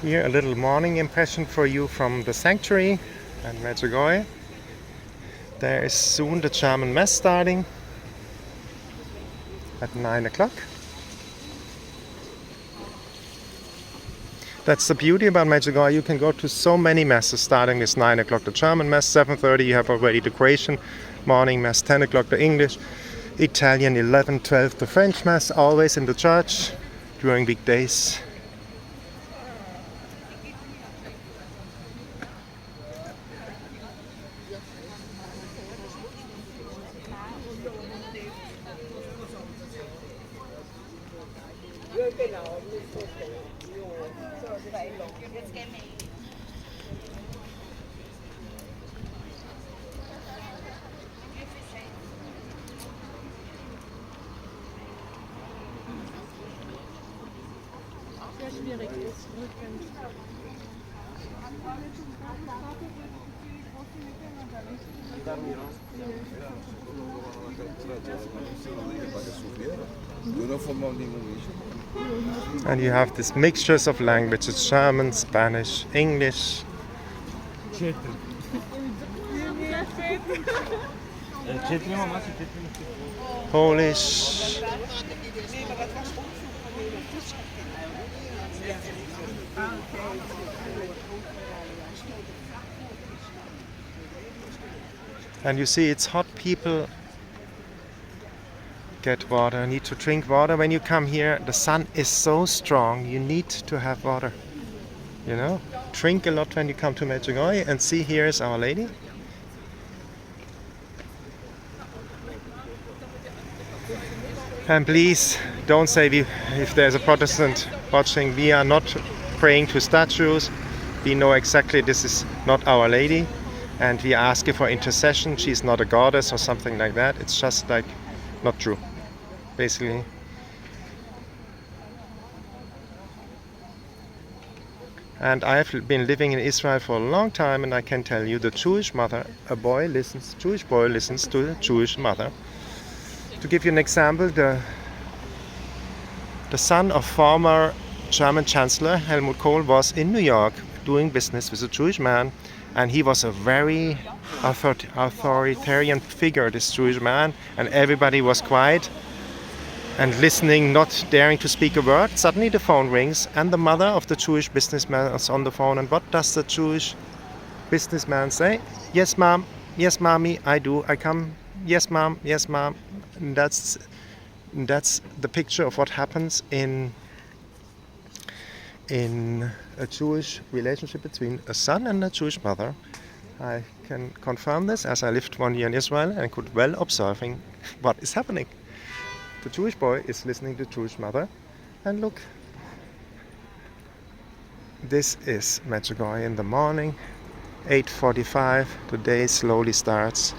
Here a little morning impression for you from the sanctuary and Medjugorje. There is soon the German Mass starting at 9 o'clock. That's the beauty about Medjugorje. You can go to so many masses starting with 9 o'clock the German Mass, 7:30 you have already the Croatian morning Mass, 10 o'clock the English, Italian 11, 12 the French Mass, always in the church during weekdays. Schwierig ist. And you have these mixtures of languages, German, Spanish, English. Polish. And you see, it's hot. People get water, need to drink water. When you come here, the sun is so strong, you need to have water. You know, drink a lot when you come to Medjugorje. And see, here is Our Lady. And please don't say if there's a Protestant watching, we are not praying to statues. We know exactly this is not Our Lady. And we ask her for intercession. She's not a goddess or something like that. It's just like not true, basically. And I've been living in Israel for a long time, and I can tell you, the Jewish mother, Jewish boy listens to the Jewish mother. To give you an example, the son of former German Chancellor Helmut Kohl was in New York doing business with a Jewish man. And he was a very authoritarian figure, this Jewish man, and everybody was quiet and listening, not daring to speak a word. Suddenly the phone rings, and the mother of the Jewish businessman is on the phone. And what does the Jewish businessman say? Yes, ma'am. Yes, mommy, I do. I come. Yes, ma'am. Yes, ma'am. And that's the picture of what happens in a Jewish relationship between a son and a Jewish mother. I can confirm this as I lived 1 year in Israel and could well observing what is happening. The Jewish boy is listening to the Jewish mother, and look, this is Medjugorje in the morning, 8:45. The day slowly starts.